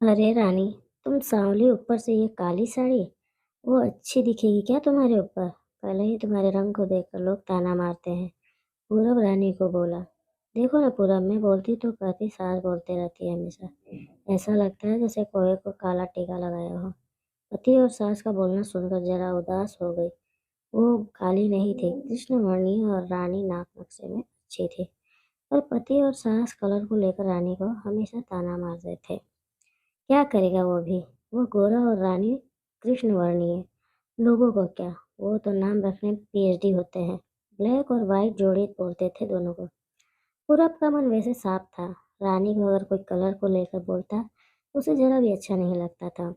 अरे रानी, तुम सांवली ऊपर से ये काली साड़ी, वो अच्छी दिखेगी क्या तुम्हारे ऊपर? पहले ही तुम्हारे रंग को देखकर लोग ताना मारते हैं। पूरब रानी को बोला। देखो ना पूरब, मैं बोलती तो कहती सास बोलते रहती है हमेशा। ऐसा लगता है जैसे कोई को काला टीका लगाया हो। पति और सास का बोलना सुनकर जरा उदास हो गई। वो काली नहीं थी, कृष्णवर्णीय और रानी नाक नक्शे में अच्छी थी। पर पति और सास कलर को लेकर रानी को हमेशा ताना मारते थे। क्या करेगा वो भी? वो गोरा और रानी कृष्णवर्णीय। लोगों को क्या, वो तो नाम रखने में पीएचडी होते हैं। ब्लैक और वाइट जोड़ी बोलते थे दोनों को। पूरब का मन वैसे साफ था। रानी को अगर कोई कलर को लेकर बोलता तो उसे जरा भी अच्छा नहीं लगता था।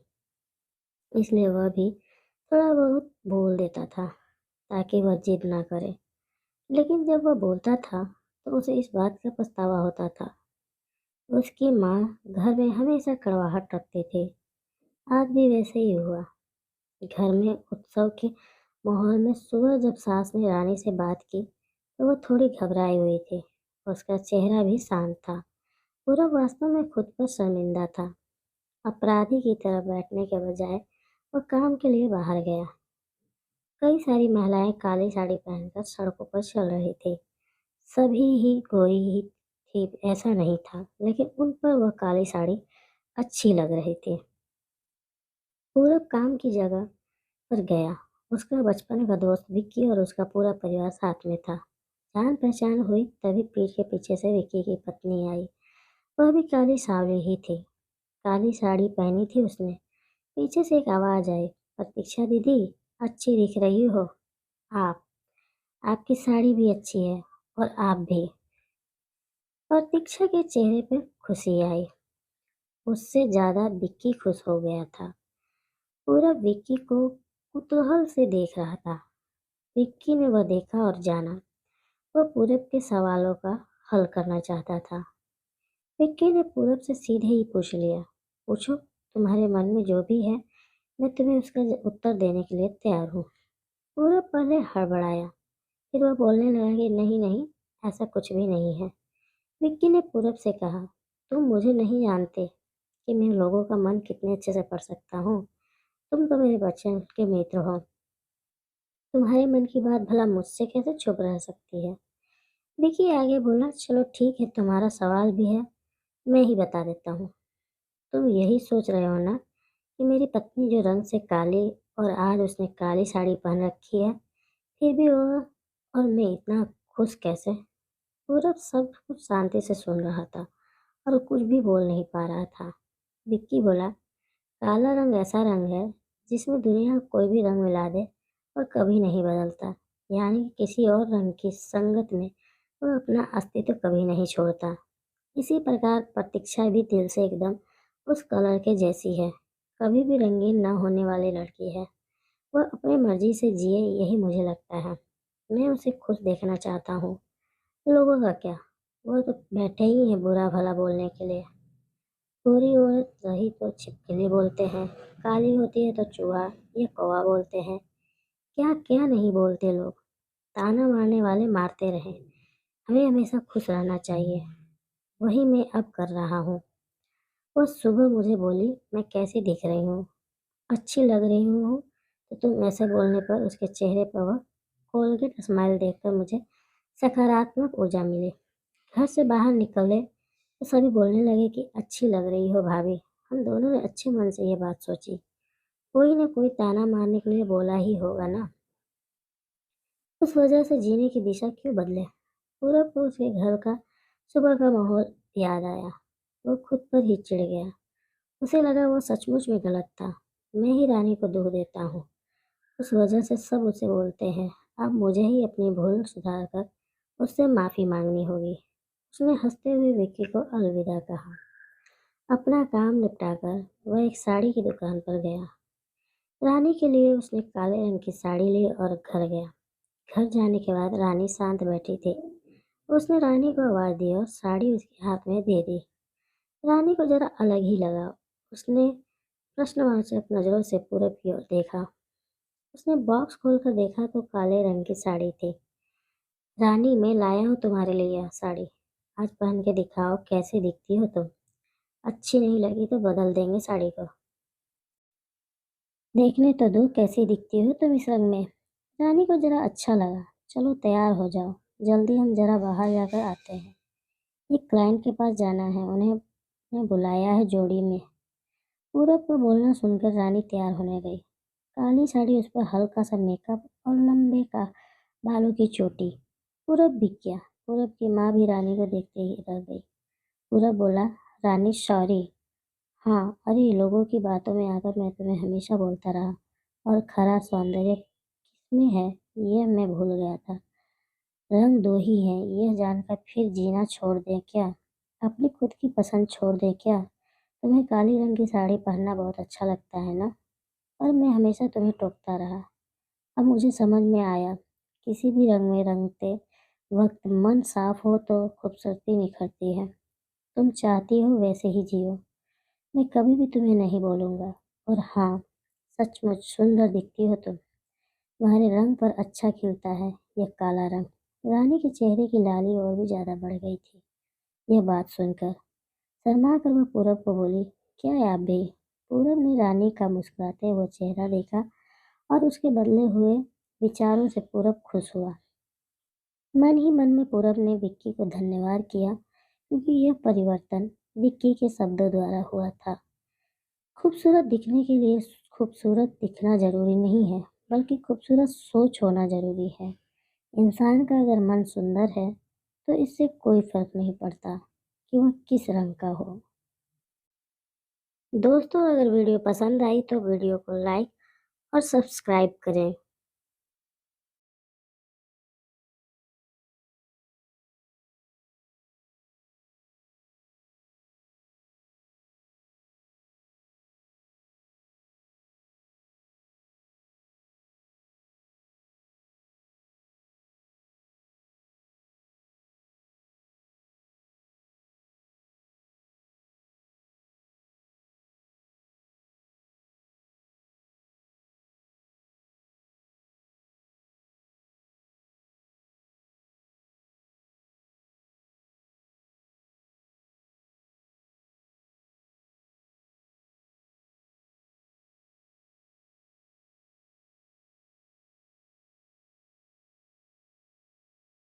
इसलिए वह भी थोड़ा बहुत बोल देता था ताकि वह जिद ना करे। लेकिन जब वह बोलता था तो उसे इस बात का पछतावा होता था। उसकी माँ घर में हमेशा कड़वाहट रखती थी। आज भी वैसे ही हुआ। घर में उत्सव के माहौल में सुबह जब सास ने रानी से बात की तो वह थोड़ी घबराई हुई थी। उसका चेहरा भी शांत था। पूरा वास्तव में खुद पर शर्मिंदा था। अपराधी की तरह बैठने के बजाय वह काम के लिए बाहर गया। कई सारी महिलाएं काली साड़ी पहनकर सड़कों पर चल रही थी। सभी ही गोरी ही थी ऐसा नहीं था, लेकिन उन पर वह काली साड़ी अच्छी लग रही थी। पूरब काम की जगह पर गया। उसका बचपन का दोस्त विक्की और उसका पूरा परिवार साथ में था। जान पहचान हुई तभी पीठ के पीछे से विक्की की पत्नी आई। वह भी काली सांवली ही थी। काली साड़ी पहनी थी उसने। पीछे से एक आवाज आई, प्रतीक्षा दीदी, अच्छी दिख रही हो आप। आपकी साड़ी भी अच्छी है और आप भी। प्रतीक्षा के चेहरे पर खुशी आई। उससे ज्यादा विक्की खुश हो गया था। पूरा विक्की को कुतूहल से देख रहा था। विक्की ने वह देखा और जाना। वह पूरब के सवालों का हल करना चाहता था। विक्की ने पूरब से सीधे ही पूछ लिया, पूछो, तुम्हारे मन में जो भी है मैं तुम्हें उसका उत्तर देने के लिए तैयार हूँ। पूरब पहले हड़बड़ाया, फिर वह बोलने लगा कि नहीं नहीं, ऐसा कुछ भी नहीं है। विक्की ने पूरब से कहा, तुम मुझे नहीं जानते कि मैं लोगों का मन कितने अच्छे से पढ़ सकता हूँ। तुम तो मेरे बचपन के मित्र हो। तुम्हारे मन की बात भला मुझसे कैसे छुप रह सकती है? विक्की आगे बोला, चलो ठीक है, तुम्हारा सवाल भी है, मैं ही बता देता हूँ। तुम यही सोच रहे हो ना कि मेरी पत्नी जो रंग से काली और आज उसने काली साड़ी पहन रखी है, फिर भी वो और मैं इतना खुश कैसे? पूरब सब कुछ शांति से सुन रहा था और कुछ भी बोल नहीं पा रहा था। विक्की बोला, काला रंग ऐसा रंग है जिसमें दुनिया का कोई भी रंग मिला दे और कभी नहीं बदलता। यानी कि किसी और रंग की संगत में वह अपना अस्तित्व कभी नहीं छोड़ता। इसी प्रकार प्रतीक्षा भी दिल से एकदम उस कलर के जैसी है। कभी भी रंगीन न होने वाली लड़की है। वह अपनी मर्जी से जिए, यही मुझे लगता है। मैं उसे खुश देखना चाहता हूँ। लोगों का क्या, वो तो बैठे ही हैं बुरा भला बोलने के लिए। गोरी औरत रही तो छिपकली बोलते हैं, काली होती है तो चूहा या कौवा बोलते हैं। क्या क्या नहीं बोलते लोग। ताना मारने वाले मारते रहे। हमें हमेशा खुश रहना चाहिए। वही मैं अब कर रहा हूँ। वो सुबह मुझे बोली, मैं कैसी दिख रही हूँ, अच्छी लग रही हूँ? तो तुम ऐसे बोलने पर उसके चेहरे पर वह कोलगेट स्माइल देखकर मुझे सकारात्मक ऊर्जा मिली। घर से बाहर निकले तो सभी बोलने लगे कि अच्छी लग रही हो भाभी। हम दोनों ने अच्छे मन से ये बात सोची। कोई न कोई ताना मारने के लिए बोला ही होगा ना। उस वजह से जीने की दिशा क्यों बदले? पूरब को उसके घर का सुबह का माहौल याद आया। वो खुद पर ही चिढ़ गया। उसे लगा वो सचमुच में गलत था। मैं ही रानी को दुख देता हूँ। उस वजह से सब उसे बोलते हैं। अब मुझे ही अपनी भूल सुधार कर उससे माफ़ी मांगनी होगी। उसने हंसते हुए विक्की को अलविदा कहा। अपना काम निपटाकर वह एक साड़ी की दुकान पर गया। रानी के लिए उसने काले रंग की साड़ी ली और घर गया। घर जाने के बाद रानी शांत बैठी थी। उसने रानी को आवाज़ दी और साड़ी उसके हाथ में दे दी। रानी को जरा अलग ही लगा। उसने प्रश्नवाचक नजरों से पूरब की ओर देखा। उसने बॉक्स खोलकर देखा तो काले रंग की साड़ी थी। रानी, मैं लाया हूँ तुम्हारे लिए यह साड़ी। आज पहन के दिखाओ कैसे दिखती हो तुम। अच्छी नहीं लगी तो बदल देंगे साड़ी को। देखने तो दो कैसी दिखती हो तुम इस रंग में। रानी को जरा अच्छा लगा। चलो तैयार हो जाओ, जल्दी हम जरा बाहर जाकर आते हैं। एक क्लाइंट के पास जाना है, उन्हें बुलाया है जोड़ी में। पूरब का बोलना सुनकर रानी तैयार होने गई। काली साड़ी, उस पर हल्का सा मेकअप और लंबे का बालों की चोटी। पूरब भी क्या, पूरब की माँ भी रानी को देखते ही रह गई। पूरब बोला, रानी सॉरी। हाँ, अरे लोगों की बातों में आकर मैं तुम्हें हमेशा बोलता रहा, और खरा सौंदर्य किसमें है यह मैं भूल गया था। रंग दो ही हैं यह जानकर फिर जीना छोड़ दें क्या? अपनी खुद की पसंद छोड़ दें क्या? तुम्हें काली रंग की साड़ी पहनना बहुत अच्छा लगता है ना? और मैं हमेशा तुम्हें टोकता रहा। अब मुझे समझ में आया, किसी भी रंग में रंगते वक्त मन साफ हो तो खूबसूरती निखरती है। तुम चाहती हो वैसे ही जियो। मैं कभी भी तुम्हें नहीं बोलूँगा। और हाँ, सचमुच सुंदर दिखती हो तुम। तुम्हारे रंग पर अच्छा खिलता है यह काला रंग। रानी के चेहरे की लाली और भी ज्यादा बढ़ गई थी यह बात सुनकर। शर्मा कर वह पूरब को बोली, क्या है आप भी? पूरब ने रानी का मुस्कुराते हुए चेहरा देखा और उसके बदले हुए विचारों से पूरब खुश हुआ। मन ही मन में पूरब ने विक्की को धन्यवाद किया, क्योंकि यह परिवर्तन विक्की के शब्दों द्वारा हुआ था। खूबसूरत दिखने के लिए खूबसूरत दिखना जरूरी नहीं है, बल्कि खूबसूरत सोच होना जरूरी है। इंसान का अगर मन सुंदर है तो इससे कोई फर्क नहीं पड़ता कि वह किस रंग का हो। दोस्तों, अगर वीडियो पसंद आई तो वीडियो को लाइक और सब्सक्राइब करें।